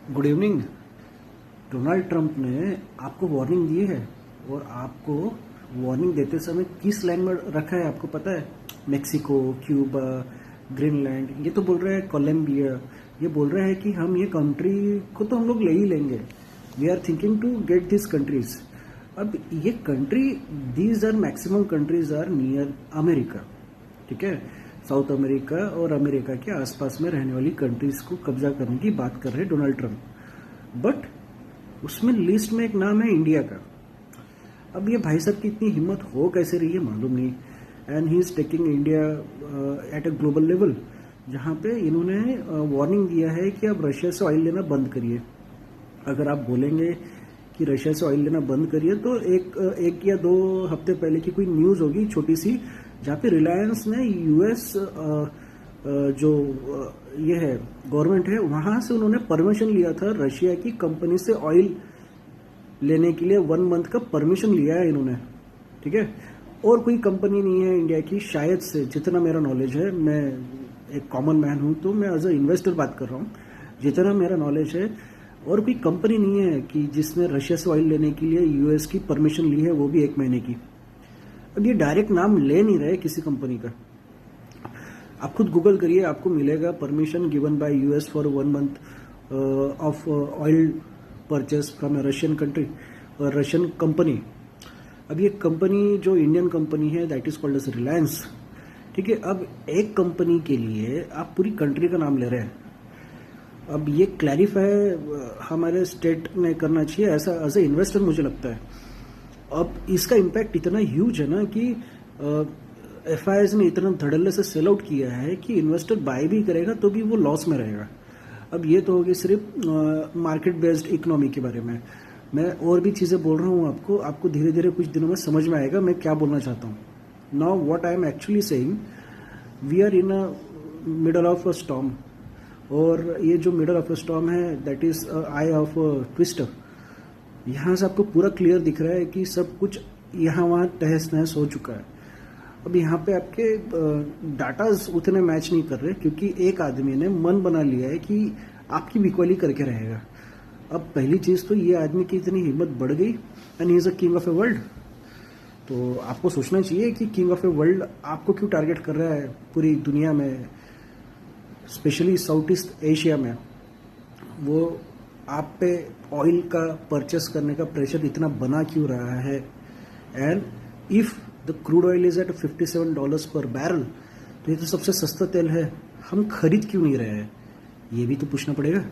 Good evening. Donald Trump ने आपको warning दी है और आपको वार्निंग देते समय किस लाइन में रखा है आपको पता है? मेक्सिको, क्यूबा, ग्रीनलैंड, ये तो बोल रहे हैं कोलंबिया, ये बोल रहे हैं कि हम ये कंट्री को तो हम लोग ले ही लेंगे। We are thinking to get this countries. अब ये country, these are maximum countries are near America, ठीक है? साउथ अमेरिका और अमेरिका के आसपास में रहने वाली कंट्रीज को कब्जा करने की बात कर रहे हैं डोनाल्ड ट्रंप। बट उसमें लिस्ट में एक नाम है इंडिया का। अब ये भाई साहब की इतनी हिम्मत हो कैसे रही है मालूम नहीं। And he is taking India at a global level, जहाँ पे इन्होंने वार्निंग दिया है कि आप रशिया से ऑयल लेना बंद करिए। अगर आप बोलेंगे कि रशिया से ऑयल लेना बंद करिए तो एक या दो हफ्ते पहले की कोई न्यूज़ होगी छोटी सी, जहाँ पे रिलायंस ने यूएस जो ये है गवर्नमेंट है वहाँ से उन्होंने परमिशन लिया था रशिया की कंपनी से ऑयल लेने के लिए। 1 मंथ का परमिशन लिया है इन्होंने, ठीक है? और कोई कंपनी नहीं है इंडिया की शायद से, जितना मेरा नॉलेज है, मैं एक कॉमन मैन हूँ तो मैं एज अ इन्वेस्टर बात कर रहा हूँ, जितना मेरा नॉलेज है, और कोई कंपनी नहीं है कि जिसने रशिया से ऑयल लेने के लिए यूएस की परमिशन ली है, वो भी 1 महीने की। अब ये डायरेक्ट नाम ले नहीं रहे किसी कंपनी का। आप खुद गूगल करिए, आपको मिलेगा permission given by US for 1 month of oil purchase from a Russian country और रशियन कंपनी। अब ये कंपनी जो इंडियन कंपनी है that is called as Reliance, ठीक है? अब एक कंपनी के लिए आप पूरी कंट्री का नाम ले रहे हैं। अब ये क्लैरिफाई हमारे स्टेट ने करना चाहिए, ऐसा एज ए इन्वेस्टर मुझे लगता है। अब इसका इम्पैक्ट इतना ह्यूज है ना कि एफआईएस ने इतना धड़ल्ले से सेल आउट किया है कि इन्वेस्टर बाय भी करेगा तो भी वो लॉस में रहेगा। अब ये तो होगी सिर्फ मार्केट बेस्ड इकोनॉमी के बारे में। मैं और भी चीज़ें बोल रहा हूँ आपको धीरे धीरे कुछ दिनों में समझ में आएगा मैं क्या बोलना चाहता हूँ। Now what I am actually saying, we are in a middle of a storm, और ये जो मिडल ऑफ अ स्टॉर्म है that is eye of twister. यहाँ से आपको पूरा क्लियर दिख रहा है कि सब कुछ यहाँ वहाँ तहस नहस हो चुका है। अब यहाँ पे आपके डाटाज उतने मैच नहीं कर रहे क्योंकि एक आदमी ने मन बना लिया है कि आपकी बिकवाली करके रहेगा। अब पहली चीज़ तो ये आदमी की इतनी हिम्मत बढ़ गई, and he is a king of a world. तो आपको सोचना चाहिए कि किंग ऑफ ए वर्ल्ड आपको क्यों टारगेट कर रहा है पूरी दुनिया में, स्पेशली साउथ ईस्ट एशिया में। वो आप पे ऑयल का परचेस करने का प्रेशर इतना बना क्यों रहा है? And if the crude oil is at $57 per barrel, तो ये तो सबसे सस्ता तेल है, हम खरीद क्यों नहीं रहे हैं? ये भी तो पूछना पड़ेगा।